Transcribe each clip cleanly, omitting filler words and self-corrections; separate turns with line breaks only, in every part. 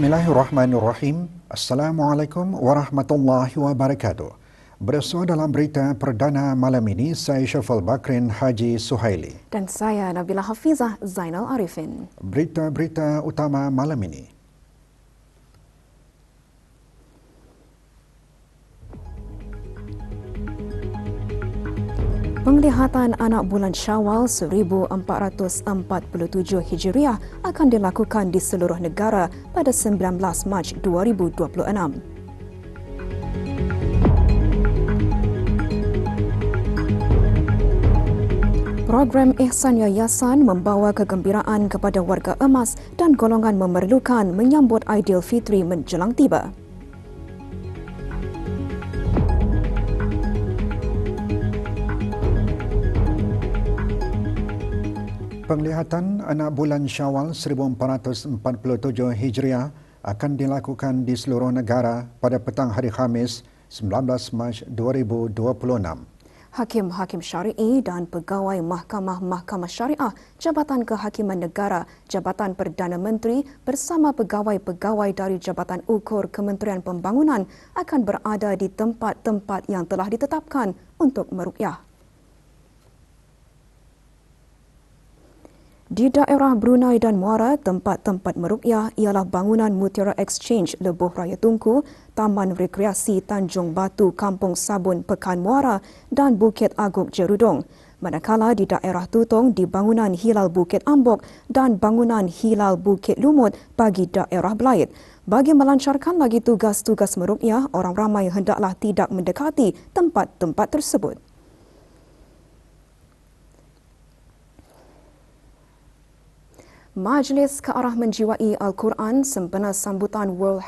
Bismillahirrahmanirrahim. Assalamualaikum warahmatullahi wabarakatuh. Bersua dalam berita perdana malam ini, saya Syafal Bakrin Haji Suhaili.
Dan saya Nabila Hafizah Zainal Arifin.
Berita-berita utama malam ini.
Penglihatan anak bulan Syawal 1447 Hijriah akan dilakukan di seluruh negara pada 19 Mac 2026. Program Ihsan Yayasan membawa kegembiraan kepada warga emas dan golongan memerlukan menyambut Aidilfitri menjelang tiba.
Penglihatan anak bulan Syawal 1447 Hijriah akan dilakukan di seluruh negara pada petang hari Khamis 19 Mac 2026.
Hakim-hakim syari'i dan pegawai mahkamah-mahkamah syariah, Jabatan Kehakiman Negara, Jabatan Perdana Menteri bersama pegawai-pegawai dari Jabatan Ukur Kementerian Pembangunan akan berada di tempat-tempat yang telah ditetapkan untuk meruqyah. Di daerah Brunei dan Muara, tempat-tempat meruqyah ialah bangunan Mutiara Exchange Lebuh Raya Tunku, Taman Rekreasi Tanjung Batu Kampung Sabun Pekan Muara dan Bukit Aguk Jerudong. Manakala di daerah Tutong di bangunan Hilal Bukit Ambok dan bangunan Hilal Bukit Lumut bagi daerah Belait. Bagi melancarkan lagi tugas-tugas meruqyah, orang ramai hendaklah tidak mendekati tempat-tempat tersebut. Majlis ke arah menjiwai Al-Quran sempena sambutan World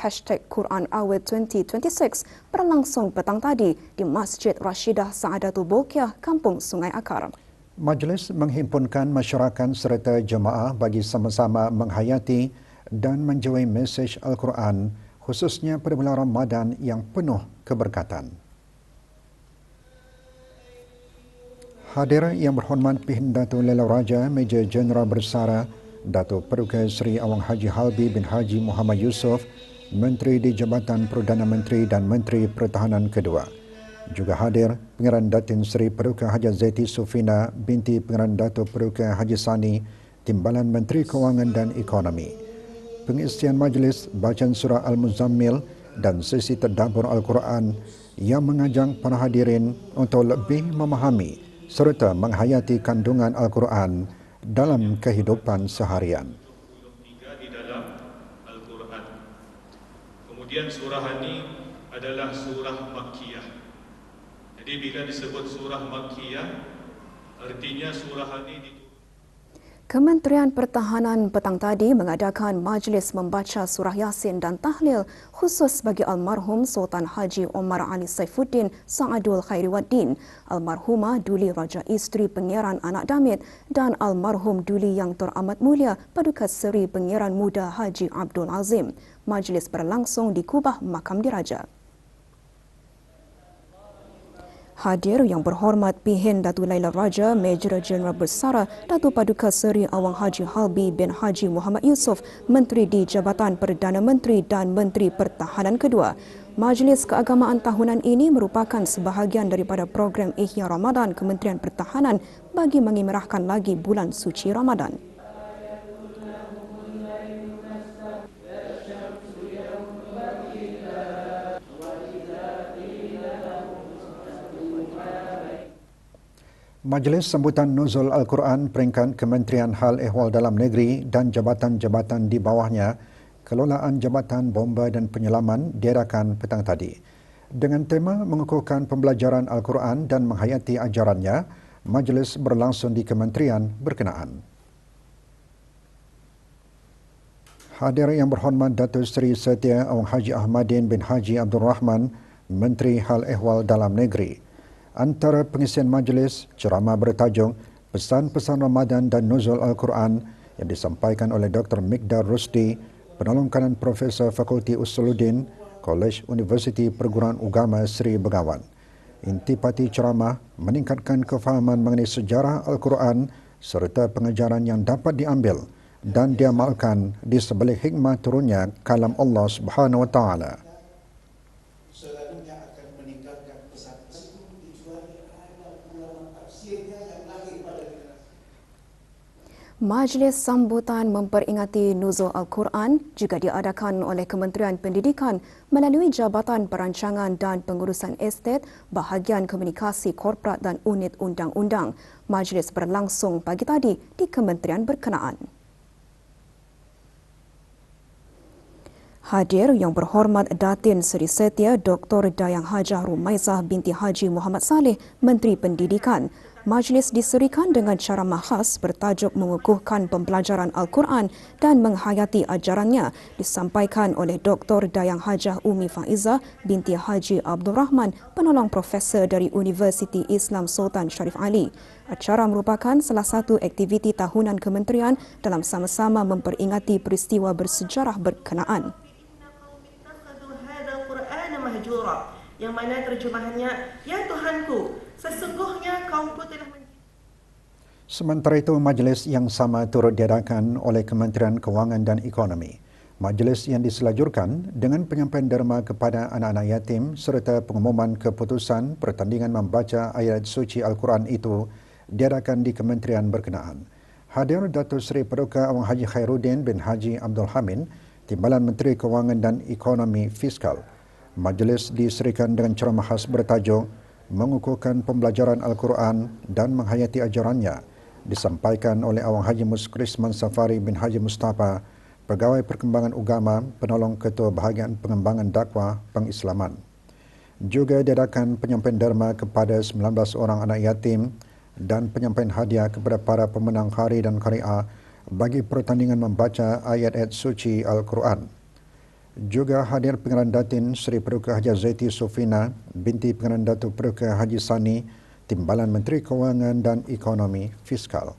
#Quran Award 2026 berlangsung petang tadi di Masjid Rashidah Saadatul Bolkiah, Kampung Sungai Akar.
Majlis menghimpunkan masyarakat serta jemaah bagi sama-sama menghayati dan menjiwai mesej Al-Quran, khususnya pada bulan Ramadan yang penuh keberkatan. Hadir yang berhormat Pihin Datuk Lela Raja Major Jeneral Bersara Datuk Paduka Seri Awang Haji Halbi bin Haji Muhammad Yusof, Menteri di Jabatan Perdana Menteri dan Menteri Pertahanan kedua. Juga hadir Pengeran Datin Seri Paduka Haji Zaiti Sufina binti Pengeran Datuk Paduka Haji Sani, Timbalan Menteri Kewangan dan Ekonomi. Pengisian majlis bacaan surah Al-Muzammil dan sesi tadabbur Al-Quran yang mengajak para hadirin untuk lebih memahami serta menghayati kandungan Al-Quran dalam kehidupan seharian.
Di dalam Al-Quran. Kemudian surah ini adalah surah Makkiyah. Jadi bila disebut surah Makkiyah, artinya surah ini
Kementerian Pertahanan petang tadi mengadakan majlis membaca surah Yasin dan tahlil khusus bagi almarhum Sultan Haji Omar Ali Saifuddin Sa'adul Khairiwaddin, almarhumah Duli Raja Isteri Pengeran Anak Damit dan almarhum Duli Yang Teramat Mulia Paduka Seri Pengeran Muda Haji Abdul Azim. Majlis berlangsung di Kubah Makam Diraja. Hadir yang berhormat Pihin Datuk Laila Raja Major Jeneral Bersara Datuk Paduka Seri Awang Haji Halbi bin Haji Muhammad Yusof, Menteri di Jabatan Perdana Menteri dan Menteri Pertahanan kedua. Majlis keagamaan tahunan ini merupakan sebahagian daripada program Ihya Ramadan Kementerian Pertahanan bagi mengimerahkan lagi bulan suci Ramadan.
Majlis sambutan Nuzul Al-Quran peringkat Kementerian Hal Ehwal Dalam Negeri dan jabatan-jabatan di bawahnya, Kelolaan Jabatan Bomba dan Penyelaman diadakan petang tadi. Dengan tema mengukuhkan pembelajaran Al-Quran dan menghayati ajarannya, majlis berlangsung di kementerian berkenaan. Hadir yang berhormat Datuk Seri Setia Awang Haji Ahmadin bin Haji Abdul Rahman, Menteri Hal Ehwal Dalam Negeri. Antara pengisian majlis, ceramah bertajuk Pesan-Pesan Ramadan dan Nuzul Al-Quran yang disampaikan oleh Dr. Mikdar Rusdi, Penolong Kanan Profesor Fakulti Usuluddin, Kolej Universiti Perguruan Agama Seri Begawan. Intipati ceramah meningkatkan kefahaman mengenai sejarah Al-Quran serta pengajaran yang dapat diambil dan diamalkan di sebelah hikmah turunnya kalam Allah Subhanahu wa taala.
Selalunya akan meninggalkan pesan-pesan tujuannya ada ulama tafsirnya yang lahir pada generasi.
Majlis sambutan memperingati Nuzul Al-Quran juga diadakan oleh Kementerian Pendidikan melalui Jabatan Perancangan dan Pengurusan Estet, Bahagian Komunikasi Korporat dan Unit Undang-Undang. Majlis berlangsung pagi tadi di kementerian berkenaan. Hadir Yang Berhormat Datin Seri Setia Dr. Dayang Hajah Rumaizah binti Haji Muhammad Saleh, Menteri Pendidikan. Majlis diserikan dengan ceramah khas bertajuk mengukuhkan pembelajaran Al-Quran dan menghayati ajarannya disampaikan oleh Dr. Dayang Hajah Umi Faizah binti Haji Abdul Rahman, penolong profesor dari Universiti Islam Sultan Sharif Ali. Acara merupakan salah satu aktiviti tahunan kementerian dalam sama-sama memperingati peristiwa bersejarah berkenaan.
Yang mana terjemahannya, ya Tuhanku, sesungguhnya kaumku telah
Sementara itu, majlis yang sama turut diadakan oleh Kementerian Kewangan dan Ekonomi. Majlis yang diselajurkan dengan penyampaian derma kepada anak-anak yatim serta pengumuman keputusan pertandingan membaca ayat suci Al-Quran itu diadakan di kementerian berkenaan. Hadir Datuk Seri Paduka Awang Haji Khairuddin bin Haji Abdul Hamid, Timbalan Menteri Kewangan dan Ekonomi Fiskal. Majlis diserikan dengan ceramah khas bertajuk mengukuhkan pembelajaran Al-Quran dan menghayati ajarannya, disampaikan oleh Awang Haji Muskrisman Safari bin Haji Mustafa, Pegawai Perkembangan Agama, Penolong Ketua Bahagian Pengembangan Dakwah Pengislaman. Juga diadakan penyampaian derma kepada 19 orang anak yatim dan penyampaian hadiah kepada para pemenang hari dan karya bagi pertandingan membaca ayat-ayat suci Al-Quran. Juga hadir Pengarah Datin Seri Paduka Haji Zaiti Sofina binti Pengarah Datuk Paduka Haji Sani, Timbalan Menteri Kewangan dan Ekonomi Fiskal.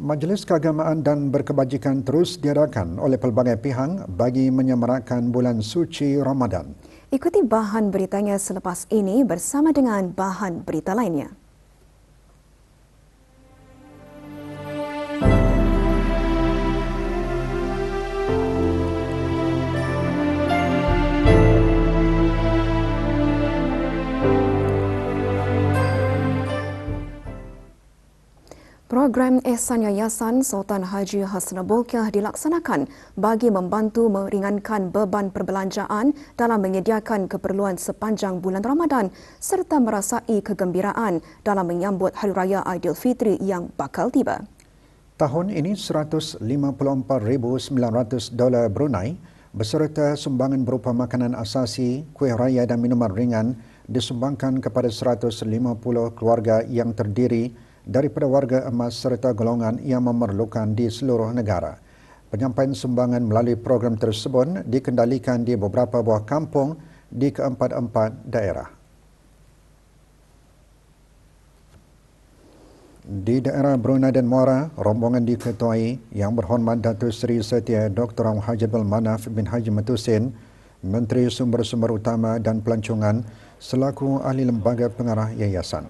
Majlis Keagamaan dan Berkebajikan terus diadakan oleh pelbagai pihak bagi menyemarakkan bulan suci Ramadan.
Ikuti bahan beritanya selepas ini bersama dengan bahan berita lainnya. Program Ihsan Yayasan Sultan Haji Hassanul Bolkiah dilaksanakan bagi membantu meringankan beban perbelanjaan dalam menyediakan keperluan sepanjang bulan Ramadan serta merasai kegembiraan dalam menyambut Hari Raya Aidilfitri yang bakal tiba.
Tahun ini $154,900 Brunei beserta sumbangan berupa makanan asasi, kuih raya dan minuman ringan disumbangkan kepada 150 keluarga yang terdiri daripada warga emas serta golongan yang memerlukan di seluruh negara. Penyampaian sumbangan melalui program tersebut dikendalikan di beberapa buah kampung di keempat-empat daerah. Di daerah Brunei dan Muara, rombongan diketuai Yang Berhormat Datuk Seri Setia Dr. Awang Haji Abdul Manaf bin Haji Matusin, Menteri Sumber-Sumber Utama dan Pelancongan selaku ahli lembaga pengarah yayasan.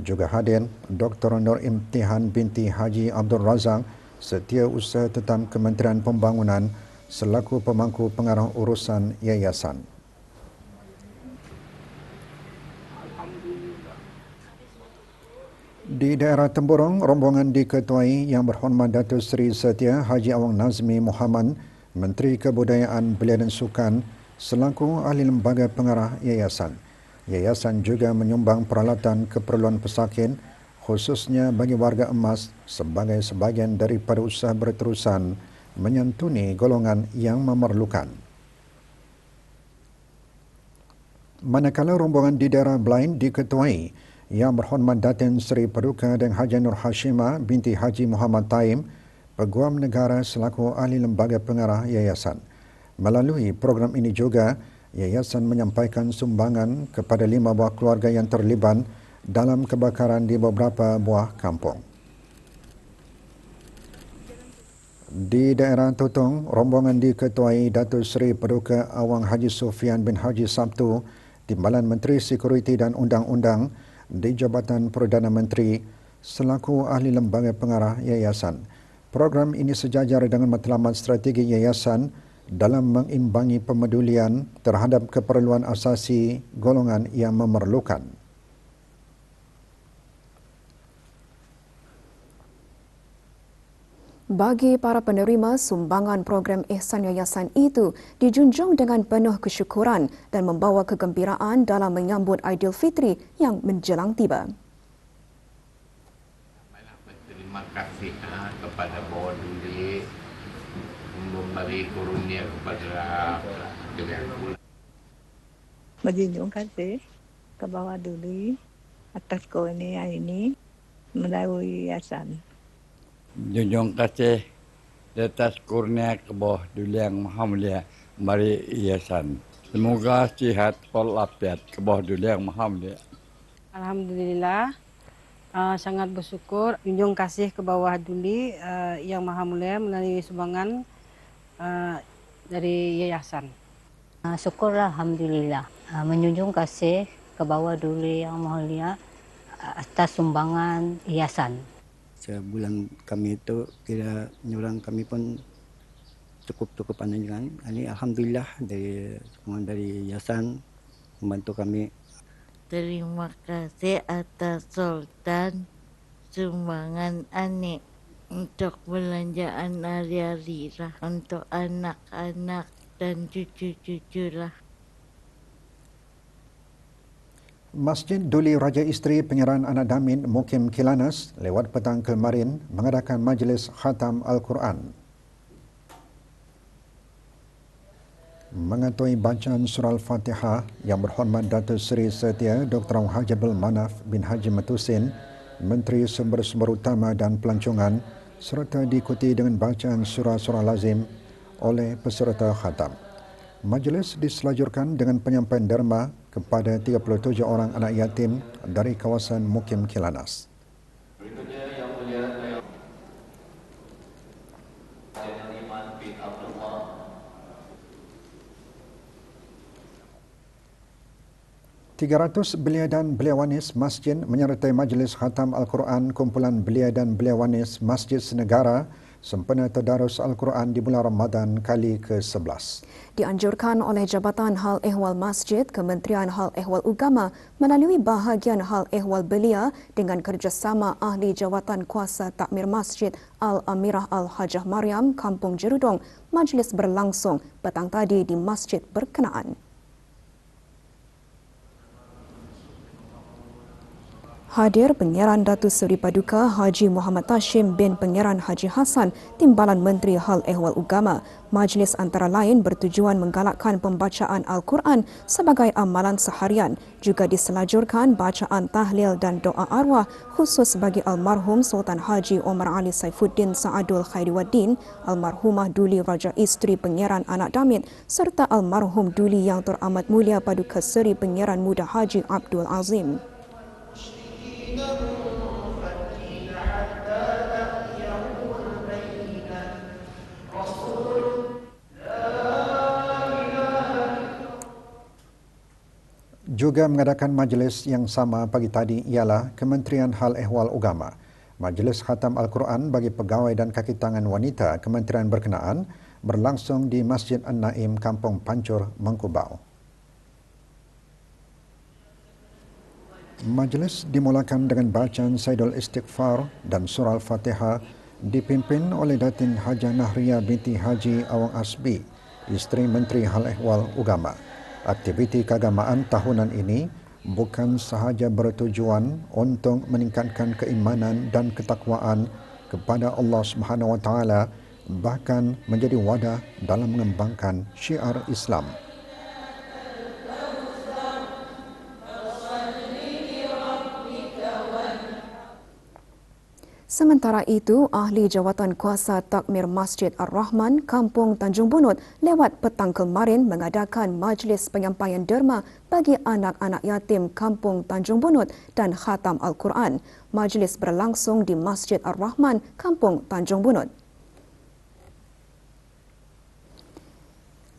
Juga hadir Dr. Nur Imtihan binti Haji Abdul Razak, Setiausaha Tetap Kementerian Pembangunan selaku pemangku pengarah urusan yayasan. Di daerah Temburong, rombongan diketuai Yang Berhormat Datuk Seri Setia Haji Awang Nazmi Muhammad, Menteri Kebudayaan Belia dan Sukan selaku ahli lembaga pengarah yayasan. Yayasan juga menyumbang peralatan keperluan pesakit khususnya bagi warga emas sebagai sebahagian daripada usaha berterusan menyantuni golongan yang memerlukan. Manakala rombongan di daerah Blain diketuai Yang Berhormat Datin Seri Paduka dan Haji Nur Hashimah binti Haji Muhammad Taim, Peguam Negara selaku ahli lembaga pengarah yayasan. Melalui program ini juga yayasan menyampaikan sumbangan kepada 5 buah keluarga yang terlibat dalam kebakaran di beberapa buah kampung. Di daerah Totong, rombongan diketuai Datuk Seri Paduka Awang Haji Sufian bin Haji Sabtu, Timbalan Menteri Sekuriti dan Undang-Undang di Jabatan Perdana Menteri selaku ahli lembaga pengarah yayasan. Program ini sejajar dengan matlamat strategi yayasan dalam mengimbangi pemedulian terhadap keperluan asasi golongan yang memerlukan.
Bagi para penerima sumbangan program ihsan yayasan itu dijunjung dengan penuh kesyukuran dan membawa kegembiraan dalam menyambut Aidilfitri yang menjelang tiba.
Terima kasih kepada Bawa Duli memberi karunia kepada kalian.
Menjunjung kasih ke Bawa Duli atas karunia ini melalui yayasan.
Junjung kasih atas kurnia ke bawah Duli Yang Maha Mulia mari yayasan. Semoga sihat walafiat ke bawah Duli Yang Maha Mulia.
Alhamdulillah, sangat bersyukur. Junjung kasih ke bawah Duli Yang Maha Mulia melalui sumbangan dari yayasan.
Syukurlah alhamdulillah. Menjunjung kasih ke bawah Duli Yang Maha Mulia atas sumbangan yayasan.
Sebulan kami itu kira nyurang kami pun cukup panjang. Ini alhamdulillah dari yayasan membantu kami.
Terima kasih atas Sultan sumbangan Ani untuk belanjaan hari-hari lah untuk anak-anak dan cucu-cucu lah.
Masjid Duli Raja Isteri Penyerahan Anak Damin Mukim Kilanas lewat petang kemarin mengadakan majlis khatam Al-Quran. Mengatui bacaan surah Al-Fatihah yang berhormat Datuk Seri Setia Dr. Haji Abdul Manaf bin Haji Matusin, Menteri Sumber-Sumber Utama dan Pelancongan, serta diikuti dengan bacaan surah-surah lazim oleh peserta khatam. Majlis diselajurkan dengan penyampaian derma kepada 37 orang anak yatim dari kawasan Mukim Kilanas.
Berikutnya yang mulia Jenderal Iman bin Abdullah.
Ratus belia dan beliawanis masjid menyertai majlis khatam Al-Quran kumpulan belia dan beliawanis Masjid Senegara sempena tadarus Al-Quran di bulan Ramadan kali ke-11.
Dianjurkan oleh Jabatan Hal Ehwal Masjid, Kementerian Hal Ehwal Agama melalui bahagian Hal Ehwal Belia dengan kerjasama Ahli Jawatan Kuasa Takmir Masjid Al-Amirah Al-Hajah Maryam, Kampung Jerudong, majlis berlangsung petang tadi di masjid berkenaan. Hadir Pengeran Datuk Seri Paduka Haji Muhammad Tashim bin Pengeran Haji Hassan, Timbalan Menteri Hal Ehwal Agama. Majlis antara lain bertujuan menggalakkan pembacaan Al-Quran sebagai amalan seharian. Juga diselajurkan bacaan tahlil dan doa arwah khusus bagi almarhum Sultan Haji Omar Ali Saifuddin Saadul Khairiwaddin, almarhumah Duli Raja Isteri Pengeran Anak Damit serta almarhum Duli Yang Teramat Mulia Paduka Seri Pengeran Muda Haji Abdul Azim.
Juga mengadakan majlis yang sama pagi tadi ialah Kementerian Hal Ehwal Agama. Majlis Khatam Al-Quran bagi pegawai dan kaki tangan wanita kementerian berkenaan berlangsung di Masjid An-Naim, Kampung Pancur, Mengkubau. Majlis dimulakan dengan bacaan Saidul Istighfar dan surah Al-Fatihah dipimpin oleh Datin Hajah Nahria binti Haji Awang Asbi, isteri Menteri Hal Ehwal Agama. Aktiviti keagamaan tahunan ini bukan sahaja bertujuan untuk meningkatkan keimanan dan ketakwaan kepada Allah Subhanahu Wa Taala, bahkan menjadi wadah dalam mengembangkan syiar Islam.
Sementara itu, Ahli Jawatan Kuasa Takmir Masjid Ar-Rahman, Kampung Tanjung Bunut lewat petang kemarin mengadakan majlis penyampaian derma bagi anak-anak yatim Kampung Tanjung Bunut dan khatam Al-Quran. Majlis berlangsung di Masjid Ar-Rahman, Kampung Tanjung Bunut.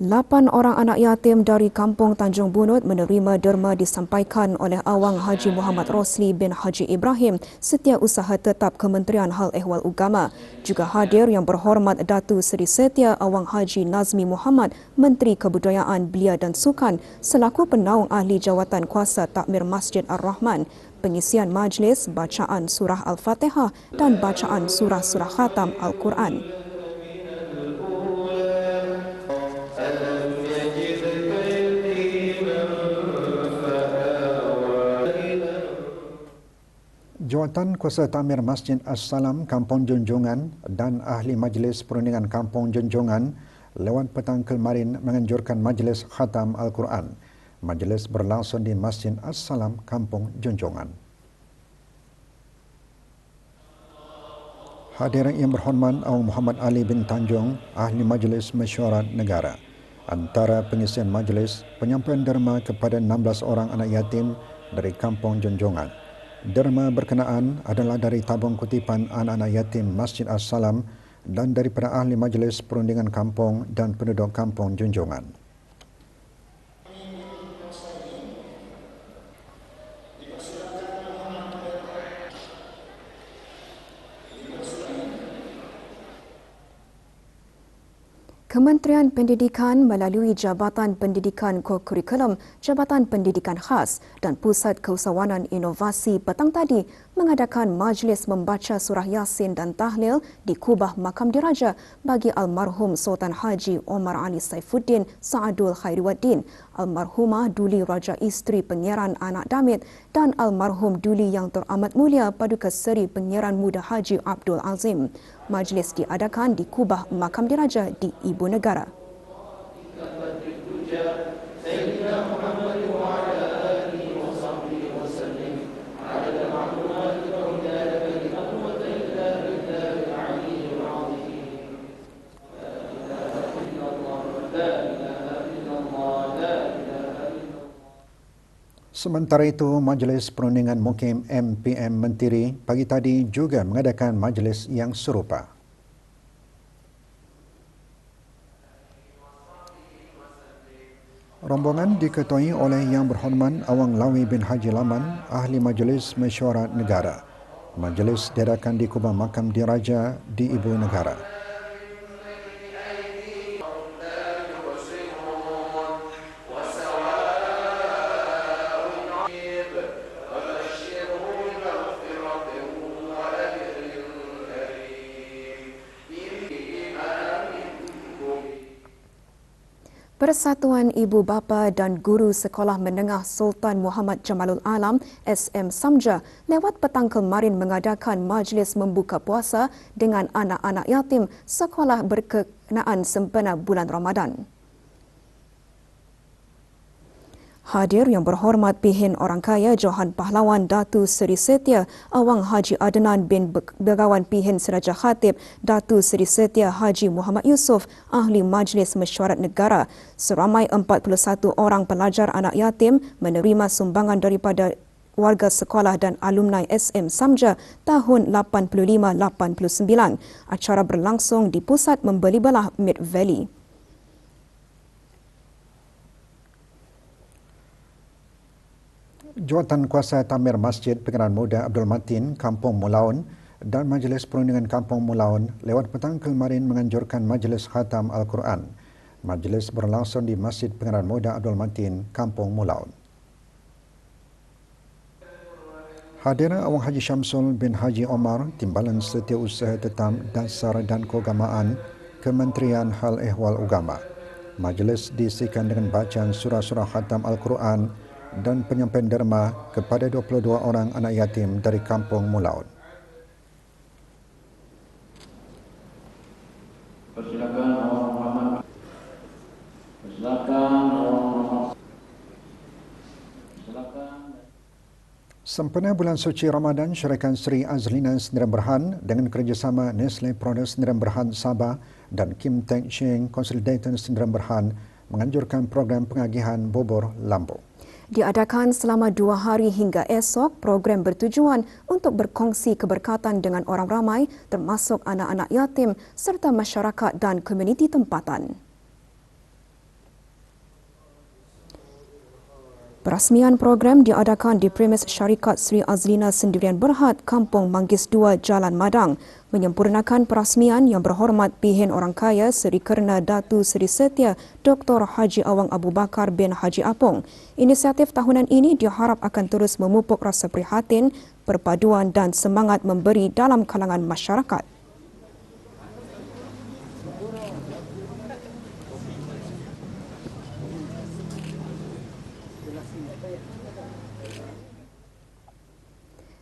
8 orang anak yatim dari Kampung Tanjung Bunut menerima derma disampaikan oleh Awang Haji Muhammad Rosli bin Haji Ibrahim, Setiausaha Tetap Kementerian Hal Ehwal Ugama. Juga hadir Yang Berhormat Datu Seri Setia Awang Haji Nazmi Muhammad, Menteri Kebudayaan Belia dan Sukan, selaku penaung ahli jawatan kuasa takmir Masjid Ar-Rahman. Pengisian majlis, bacaan surah Al-Fatihah dan bacaan surah-surah khatam Al-Quran.
Jawatan Kuasa Takmir Masjid As-Salam Kampung Junjungan dan Ahli Majlis Perundingan Kampung Junjungan lewat petang kemarin menganjurkan majlis khatam Al-Quran. Majlis berlangsung di Masjid As-Salam Kampung Junjungan. Hadirin yang berhormat Awang Muhammad Ali bin Tanjung, Ahli Majlis Mesyuarat Negara. Antara pengisian majlis, penyampaian derma kepada 16 orang anak yatim dari Kampung Junjungan. Derma berkenaan adalah dari tabung kutipan anak-anak yatim Masjid As-Salam dan daripada Ahli Majlis Perundingan Kampung dan penduduk Kampung Junjungan.
Kementerian Pendidikan melalui Jabatan Pendidikan Kokurikulum, Jabatan Pendidikan Khas dan Pusat Keusahawanan Inovasi petang tadi mengadakan majlis membaca surah Yasin dan Tahlil di Kubah Makam Diraja bagi almarhum Sultan Haji Omar Ali Saifuddin Saadul Khairiwaddin, almarhumah Duli Raja Isteri Pengiran Anak Damit dan almarhum Duli Yang Teramat Mulia Paduka Seri Pengiran Muda Haji Abdul Azim. Majlis diadakan di Kubah Makam Diraja di Ibu Negara.
Sementara itu, Majlis Perundingan Mukim MPM Mentiri pagi tadi juga mengadakan majlis yang serupa. Rombongan diketuai oleh Yang Berhormat Awang Lawi bin Haji Laman, Ahli Majlis Mesyuarat Negara. Majlis diadakan di Kubah Makam Diraja di Ibu Negara.
Persatuan Ibu Bapa dan Guru Sekolah Menengah Sultan Muhammad Jamalul Alam SM Samja lewat petang kemarin mengadakan majlis membuka puasa dengan anak-anak yatim sekolah berkenaan sempena bulan Ramadan. Hadir Yang Berhormat Pihin Orang Kaya Johan Pahlawan Datu Seri Setia Awang Haji Adnan bin Begawan Pihin Seraja Khatib Datu Seri Setia Haji Muhammad Yusof, Ahli Majlis Mesyuarat Negara. Seramai 41 orang pelajar anak yatim menerima sumbangan daripada warga sekolah dan alumni SM Samja tahun 85-89. Acara berlangsung di Pusat Membeli Belah Mid Valley.
Jawatan Kuasa Takmir Masjid Pengiran Muda Abdul Matin Kampung Mulaun dan Majlis Perundingan Kampung Mulaun lewat petang kemarin menganjurkan majlis khatam Al-Quran. Majlis berlangsung di Masjid Pengiran Muda Abdul Matin Kampung Mulaun. Hadir Awang Haji Syamsul bin Haji Omar, Timbalan Setiausaha Tetap Dasar dan Keagamaan Kementerian Hal Ehwal Ugama. Majlis diisikan dengan bacaan surah-surah khatam Al-Quran dan penyampaian derma kepada 22 orang anak yatim dari Kampung Mulaun.
Persilakan Awang Muhammad. Persilakan Awang Muhammad. Persilakan.
Sempena bulan suci Ramadan, Syarikat Sri Azlina Sdn Bhd dengan kerjasama Nestle Products Sdn Bhd Sabah dan Kim Tech Cheng Consolidated Sdn Bhd menganjurkan program pengagihan bubur lampu.
Diadakan selama 2 hari hingga esok, program bertujuan untuk berkongsi keberkatan dengan orang ramai termasuk anak-anak yatim serta masyarakat dan komuniti tempatan. Perasmian program diadakan di premis Syarikat Sri Azlina Sendirian Berhad, Kampung Manggis 2, Jalan Madang, menyempurnakan perasmian Yang Berhormat Pihin Orang Kaya Seri Kerna Datu Seri Setia Dr. Haji Awang Abu Bakar bin Haji Apong. Inisiatif tahunan ini diharap akan terus memupuk rasa prihatin, perpaduan dan semangat memberi dalam kalangan masyarakat.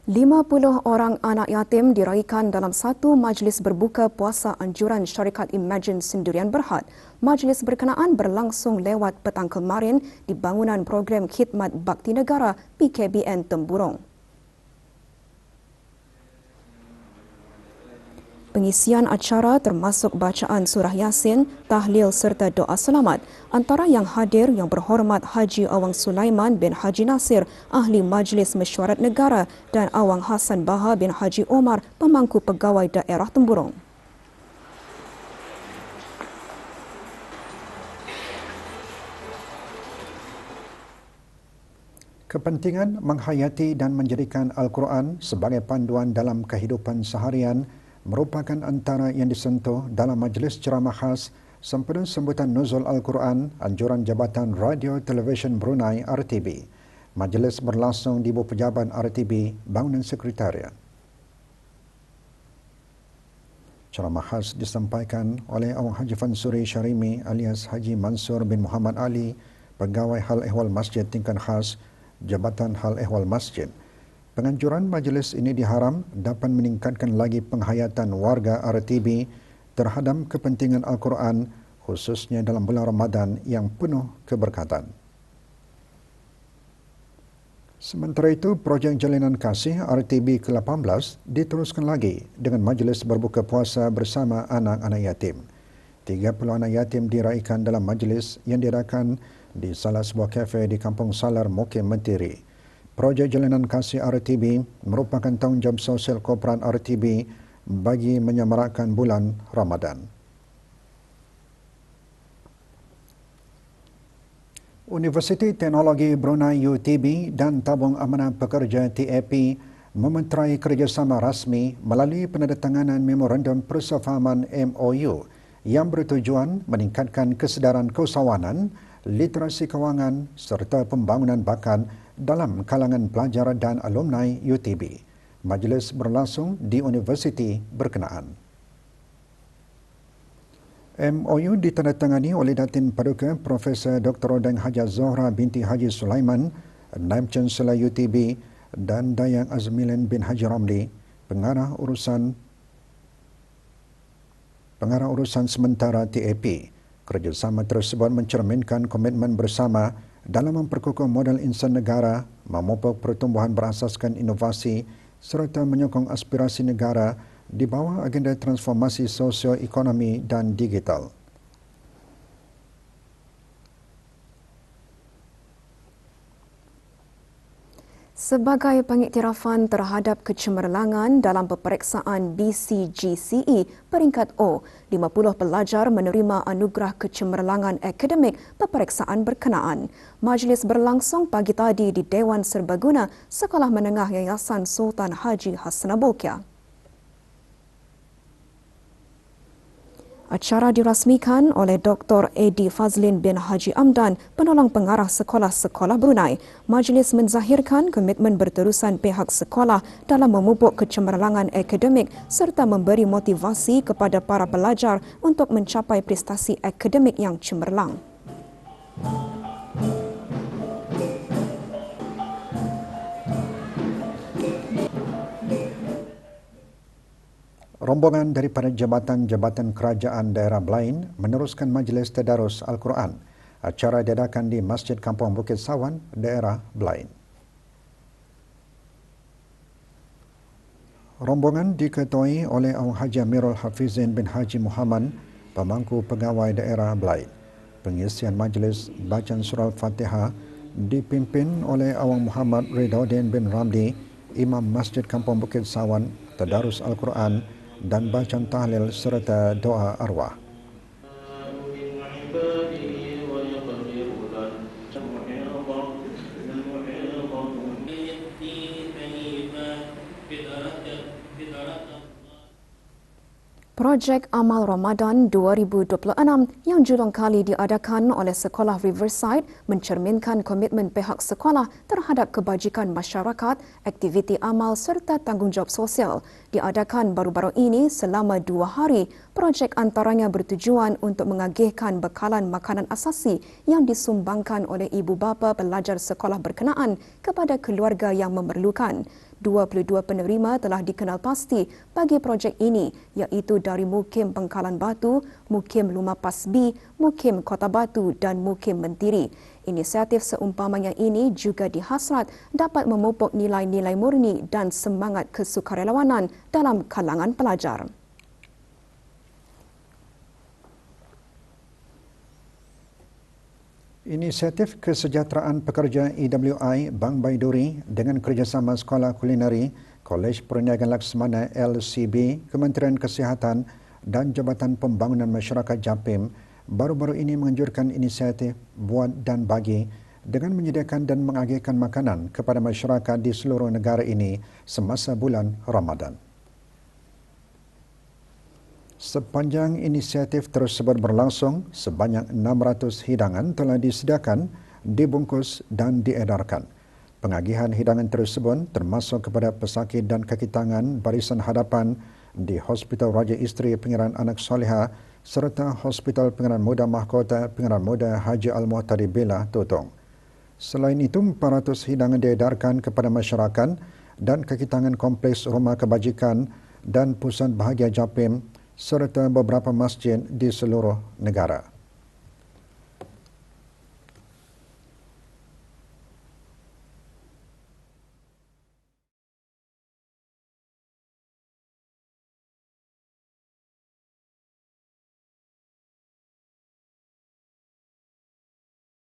Lima 50 orang anak yatim diraikan dalam satu majlis berbuka puasa anjuran Syarikat Imagine Sendirian Berhad. Majlis berkenaan berlangsung lewat petang kemarin di bangunan program khidmat bakti negara PKBN Temburong. Pengisian acara termasuk bacaan surah Yasin, tahlil serta doa selamat. Antara yang hadir Yang Berhormat Haji Awang Sulaiman bin Haji Nasir, Ahli Majlis Mesyuarat Negara dan Awang Hassan Baha bin Haji Omar, Pemangku Pegawai Daerah Temburong.
Kepentingan menghayati dan menjadikan Al-Quran sebagai panduan dalam kehidupan seharian merupakan antara yang disentuh dalam majlis ceramah khas sempena sambutan Nuzul Al-Quran anjuran Jabatan Radio Televisyen Brunei RTB. Majlis berlangsung di Ibu Pejabat RTB, Bangunan Sekretariat. Ceramah khas disampaikan oleh Awang Haji Fansuri Syarimi alias Haji Mansur bin Muhammad Ali, Pegawai Hal Ehwal Masjid Tingkat Khas, Jabatan Hal Ehwal Masjid. Penganjuran majlis ini diharap dapat meningkatkan lagi penghayatan warga RTB terhadap kepentingan Al-Quran khususnya dalam bulan Ramadan yang penuh keberkatan. Sementara itu, projek Jalinan Kasih RTB ke-18 diteruskan lagi dengan majlis berbuka puasa bersama anak-anak yatim. 30 anak yatim diraikan dalam majlis yang diadakan di salah sebuah kafe di Kampung Salar, Mukim Mentiri. Projek Jalinan Kasih RTB merupakan tanggungjawab sosial korporat RTB bagi menyemarakkan bulan Ramadan. Universiti Teknologi Brunei UTB dan Tabung Amanah Pekerja TAP memeterai kerjasama rasmi melalui penandatanganan Memorandum Persefahaman MOU yang bertujuan meningkatkan kesedaran keusahawanan, literasi kewangan serta pembangunan bakat dalam kalangan pelajar dan alumni UTB. Majlis berlangsung di universiti berkenaan. MOU ditandatangani oleh Datin Paduka Profesor Dr. Odang Haji Zohra binti Haji Sulaiman, Naib Chancellor UTB dan Dayang Azmilan bin Haji Ramli, Pengarah Urusan Sementara TAP. Kerjasama tersebut mencerminkan komitmen bersama dalam memperkukuh modal insan negara, memupuk pertumbuhan berasaskan inovasi serta menyokong aspirasi negara di bawah agenda transformasi sosioekonomi dan digital.
Sebagai pengiktirafan terhadap kecemerlangan dalam peperiksaan BCGCE peringkat O, 50 pelajar menerima anugerah kecemerlangan akademik peperiksaan berkenaan. Majlis berlangsung pagi tadi di Dewan Serbaguna Sekolah Menengah Yayasan Sultan Haji Hassanabulkiah. Acara dirasmikan oleh Dr. Edi Fazlin bin Haji Amdan, penolong pengarah sekolah-sekolah Brunei. Majlis menzahirkan komitmen berterusan pihak sekolah dalam memupuk kecemerlangan akademik serta memberi motivasi kepada para pelajar untuk mencapai prestasi akademik yang cemerlang.
Rombongan daripada jabatan-jabatan kerajaan daerah Belain meneruskan majlis tadarus Al-Quran. Acara diadakan di Masjid Kampung Bukit Sawan, daerah Belain. Rombongan diketuai oleh Awang Haji Amirul Hafizin bin Haji Muhammad, Pemangku Pegawai Daerah Belain. Pengisian majlis bacaan surah Al-Fatihah dipimpin oleh Awang Muhammad Ridauddin bin Ramli, Imam Masjid Kampung Bukit Sawan, tadarus Al-Quran dan bacaan tahlil serta doa arwah.
Projek Amal Ramadan 2026 yang julung kali diadakan oleh Sekolah Riverside mencerminkan komitmen pihak sekolah terhadap kebajikan masyarakat, aktiviti amal serta tanggungjawab sosial. Diadakan baru-baru ini selama 2 hari. Projek antaranya bertujuan untuk mengagihkan bekalan makanan asasi yang disumbangkan oleh ibu bapa pelajar sekolah berkenaan kepada keluarga yang memerlukan. 22 penerima telah dikenal pasti bagi projek ini, iaitu dari Mukim Bengkalan Batu, Mukim Lumapas B, Mukim Kota Batu dan Mukim Mentiri. Inisiatif seumpamanya ini juga dihasrat dapat memupuk nilai-nilai murni dan semangat kesukarelawanan dalam kalangan pelajar.
Inisiatif Kesejahteraan Pekerja EWI Bank Baiduri dengan kerjasama Sekolah Kulineri, Kolej Perniagaan Laksmana LCB, Kementerian Kesihatan dan Jabatan Pembangunan Masyarakat JAPIM baru-baru ini menganjurkan inisiatif Buat dan Bagi dengan menyediakan dan mengagihkan makanan kepada masyarakat di seluruh negara ini semasa bulan Ramadan. Sepanjang inisiatif tersebut berlangsung, sebanyak 600 hidangan telah disediakan, dibungkus dan diedarkan. Pengagihan hidangan tersebut termasuk kepada pesakit dan kaki tangan barisan hadapan di Hospital Raja Isteri Pengiran Anak Soleha serta Hospital Pengiran Muda Mahkota Pengiran Muda Haji Al-Muhtadi Bela Tutong. Selain itu, 400 hidangan diedarkan kepada masyarakat dan kaki tangan kompleks rumah kebajikan dan pusat bahagia JAPIM serta beberapa masjid di seluruh negara.